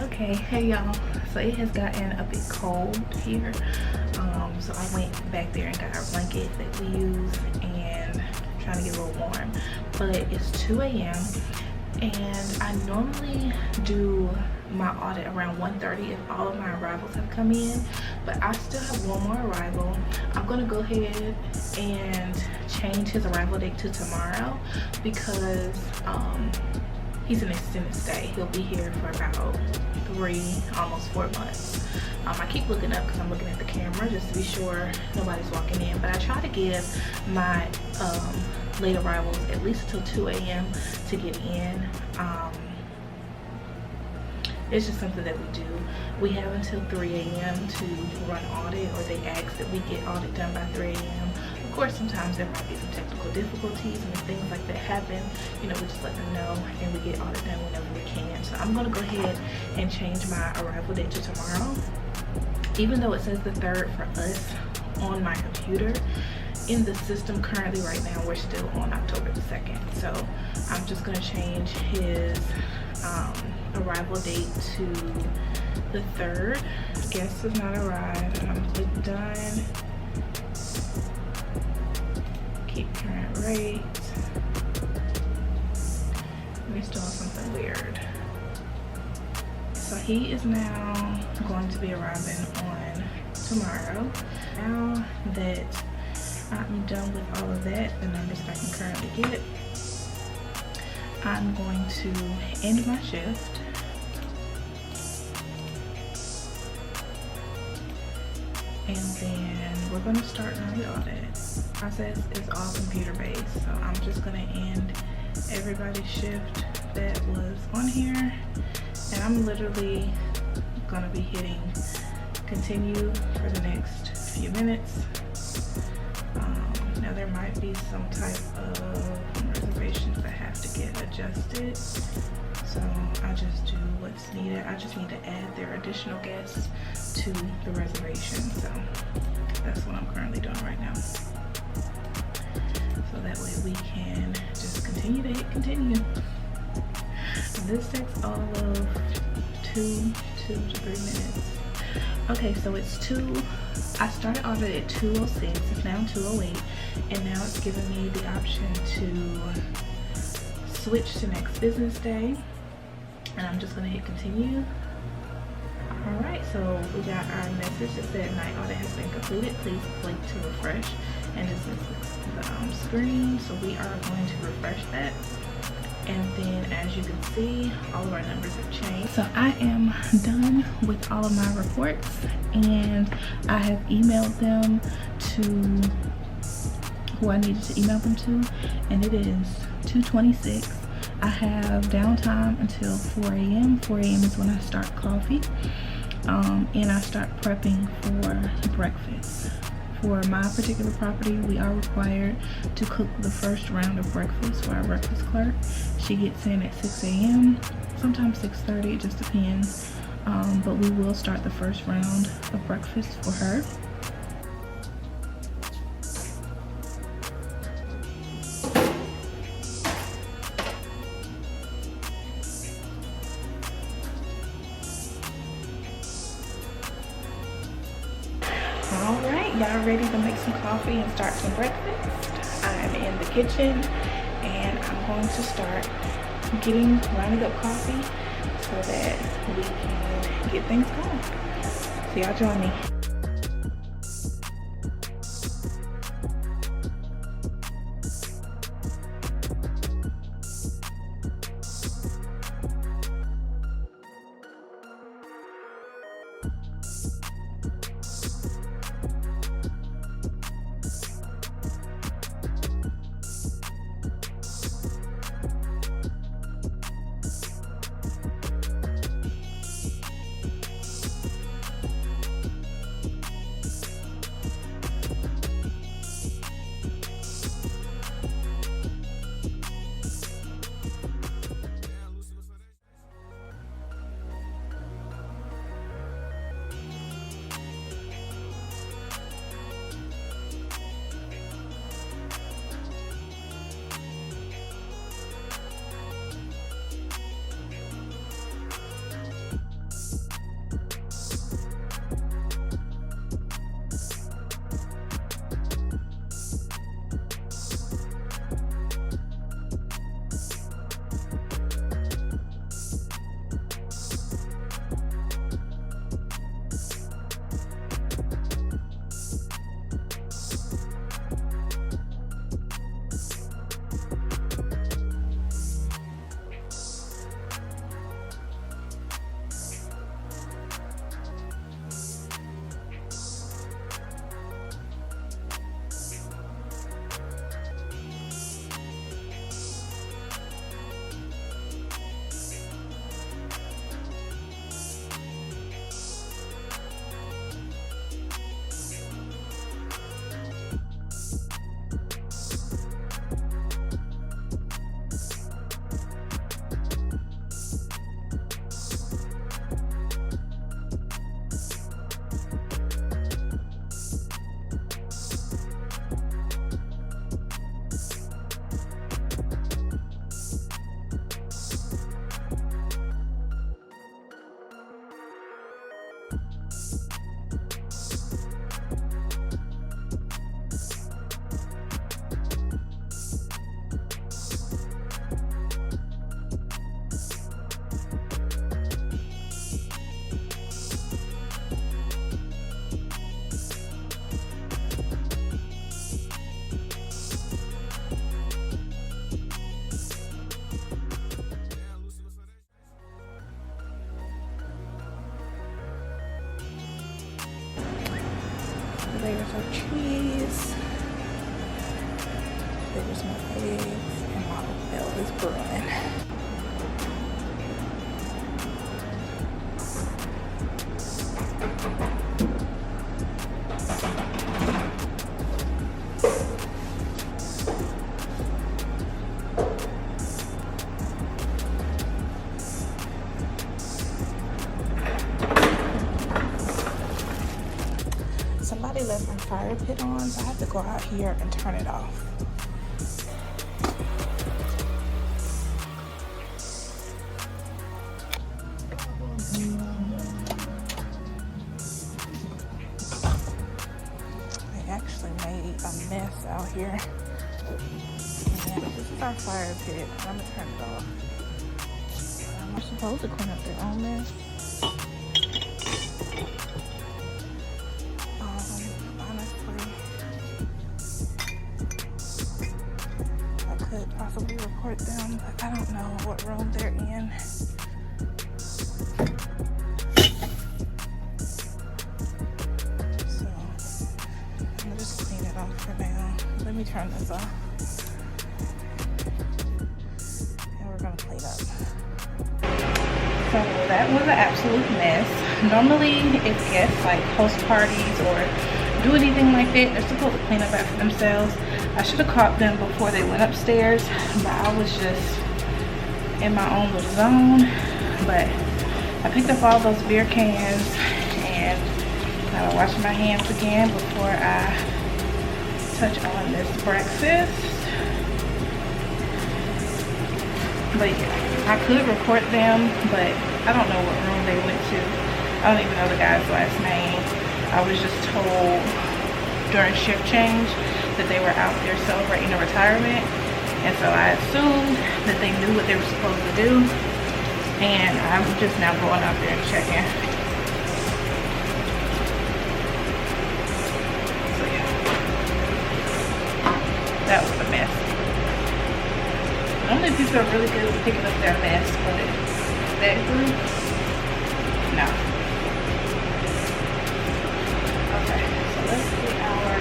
Okay, hey y'all. So it has gotten a bit cold here. So I went back there and got our blanket that we use and trying to get a little warm. But it's 2 a.m. and I normally do my audit around 1:30 if all of my arrivals have come in, but I still have one more arrival. I'm gonna go ahead and change his arrival date to tomorrow because he's an extended stay. He'll be here for about 3, almost 4 months. I keep looking up because I'm looking at the camera just to be sure nobody's walking in, but I try to give my late arrivals at least till 2 a.m. to get in. It's just something that we do. We have until 3 a.m. to run audit, or they ask that we get audit done by 3 a.m. Of course, sometimes there might be some technical difficulties, and if things like that happen, you know, we just let them know and we get audit done whenever we can. So I'm gonna go ahead and change my arrival date to tomorrow. Even though it says the 3rd for us on my computer, in the system currently right now, we're still on October the 2nd. So I'm just gonna change his arrival date to the 3rd. Guest has not arrived, and I'm gonna click done. Keep current rate. We still have something weird. So he is now going to be arriving on tomorrow. Now that I'm done with all of that, the numbers that I can currently get, I'm going to end my shift. And then we're going to start on the audit. Process is all computer based, so I'm just going to end everybody's shift that was on here, and I'm literally going to be hitting continue for the next few minutes. Now there might be some type of reservations that have to get adjusted, so I just do what's needed. I just need to add their additional guests to the reservation, so that's what I'm currently doing right now. So that way we can just continue to hit continue. This takes all of 2 to 3 minutes. Okay, so it's I started audit at 2:06, it's now 2:08, and now it's giving me the option to switch to next business day, and I'm just gonna hit continue. All right, so we got our message that said night audit has been completed. Please click to refresh, and dismiss the screen. So we are going to refresh that. And then as you can see, all of our numbers have changed. So I am done with all of my reports, and I have emailed them to who I needed to email them to, and it is 2:26. I have downtime until 4 a.m. 4 a.m. is when I start coffee, and I start prepping for breakfast. For my particular property, we are required to cook the first round of breakfast for our breakfast clerk. She gets in at 6 a.m., sometimes 6:30, it just depends. But we will start the first round of breakfast for her. Y'all ready to make some coffee and start some breakfast? I'm in the kitchen, and I'm going to start rounding up coffee so that we can get things going. So y'all join me. There's our cheese. There's my eggs, and my oatmeal is brewing. Somebody left my fire pit on, so I have to go out here and turn it off. I actually made a mess out here. And this is our fire pit. I'm gonna turn it off. I'm supposed to clean up their own mess. Possibly report them, but I don't know what room they're in. So I'm gonna just clean it off for now. Let me turn this off. And we're gonna clean up. So that was an absolute mess. Normally if guests like host parties or do anything like that, they're supposed to clean up after themselves. I should have caught them before they went upstairs, but I was just in my own little zone. But I picked up all those beer cans and I'm washing my hands again before I touch on this breakfast. But yeah, I could record them, but I don't know what room they went to. I don't even know the guy's last name. I was just told during shift change that they were out there celebrating a retirement, and so I assumed that they knew what they were supposed to do, and I'm just now going out there and checking. So yeah, that was a mess. Normally people are really good at picking up their mess, but that group, no. Okay, so let's get our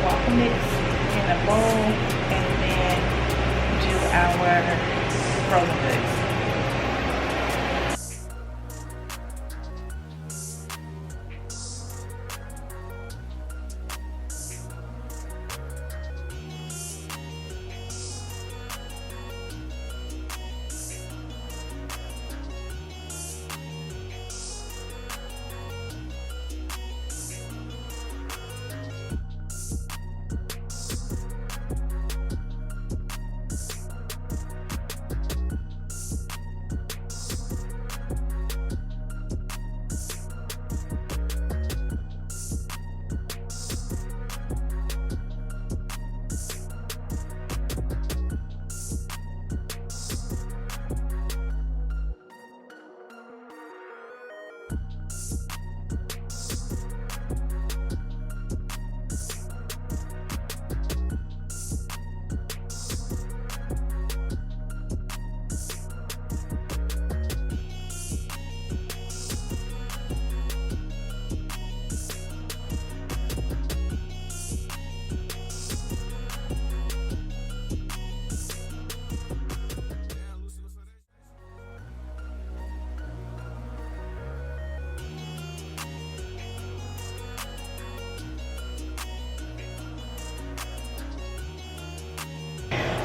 waffle mix in a bowl and then do our frozen goods.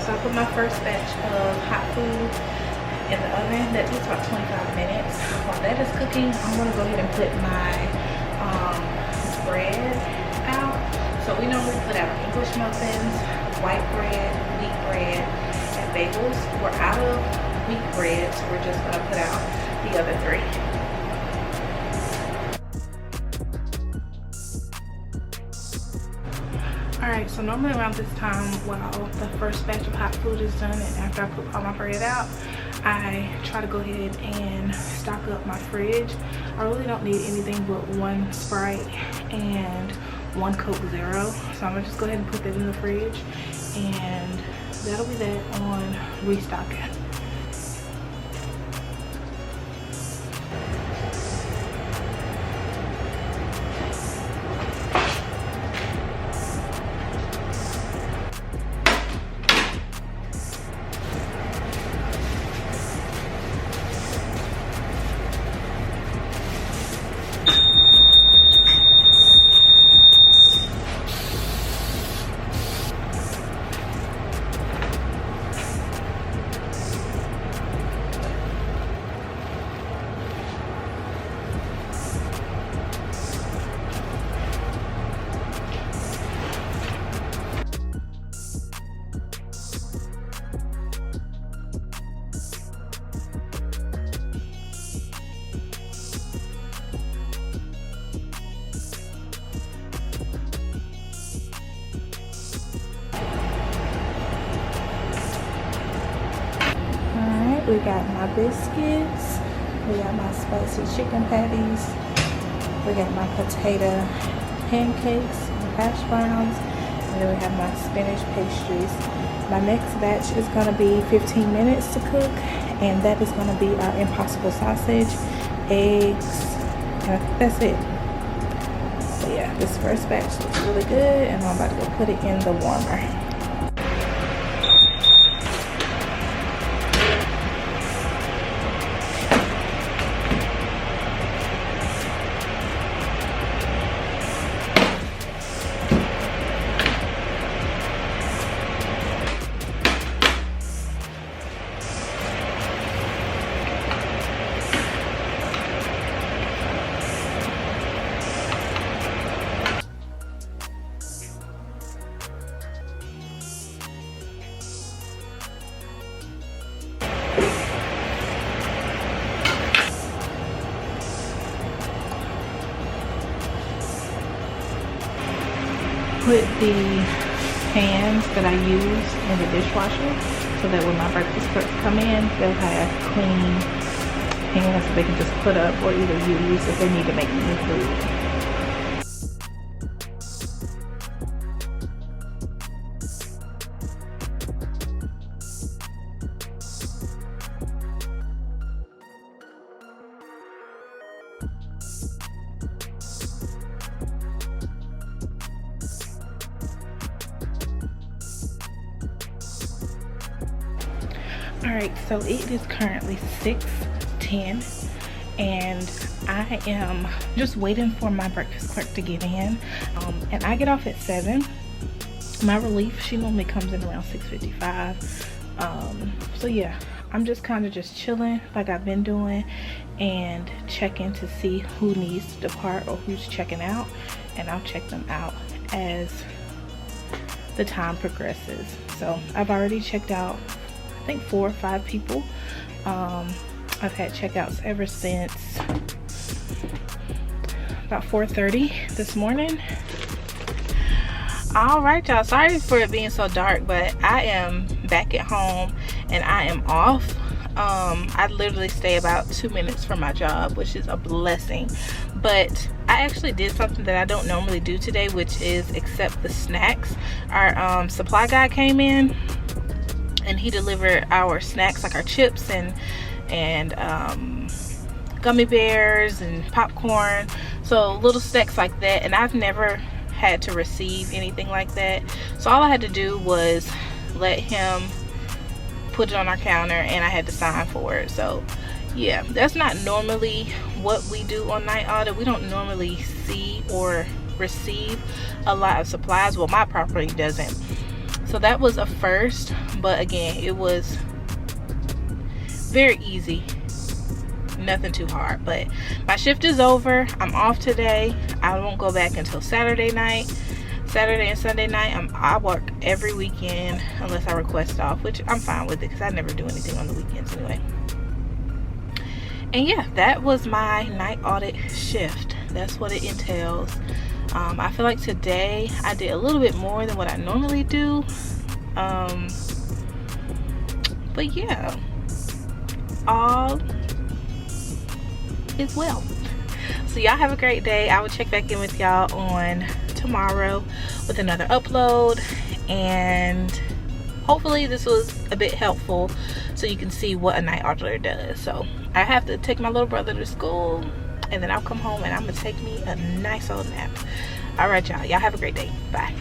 So I put my first batch of hot food in the oven. That takes about 25 minutes. While that is cooking, I'm gonna go ahead and put my bread out. So we normally put out English muffins, white bread, wheat bread, and bagels. We're out of wheat bread, so we're just gonna put out the other three. Alright, so normally around this time, while the first batch of hot food is done and after I put all my bread out, I try to go ahead and stock up my fridge. I really don't need anything but one Sprite and one Coke Zero. So I'm gonna just go ahead and put that in the fridge, and that'll be that on restocking. got my biscuits, we got my spicy chicken patties, we got my potato pancakes and hash browns, and then we have my spinach pastries. My next batch is going to be 15 minutes to cook, and that is going to be our impossible sausage, eggs, and that's it. So yeah, this first batch looks really good, and I'm about to go put it in the warmer. Put the pans that I use in the dishwasher so that when my breakfast clerks come in, they'll have clean pans that they can just put up or either use if they need to make new food. Alright, so it is currently 6:10 and I am just waiting for my breakfast clerk to get in, and I get off at 7. My relief, she normally comes in around 6:55. So yeah, I'm just kind of just chilling like I've been doing and checking to see who needs to depart or who's checking out, and I'll check them out as the time progresses. So I've already checked out I think 4 or 5 people. I've had checkouts ever since about 4:30 this morning. All right, y'all, sorry for it being so dark, but I am back at home and I am off. I literally stay about 2 minutes from my job, which is a blessing. But I actually did something that I don't normally do today, which is accept the snacks. Our supply guy came in and he delivered our snacks, like our chips and gummy bears and popcorn, so little snacks like that. And I've never had to receive anything like that, so all I had to do was let him put it on our counter and I had to sign for it. So yeah, that's not normally what we do on night audit. We don't normally see or receive a lot of supplies. Well, my property doesn't. So that was a first, but again, it was very easy, nothing too hard. But my shift is over. I'm off today. I won't go back until Saturday night. Saturday and Sunday night, I work every weekend unless I request off, which I'm fine with it because I never do anything on the weekends anyway. And yeah, that was my night audit shift. That's what it entails. I feel like today I did a little bit more than what I normally do. But yeah, all is well. So y'all have a great day. I will check back in with y'all on tomorrow with another upload, and hopefully this was a bit helpful so you can see what a night auditor does. So I have to take my little brother to school, and then I'll come home and I'm gonna take me a nice old nap. All right, y'all have a great day. Bye.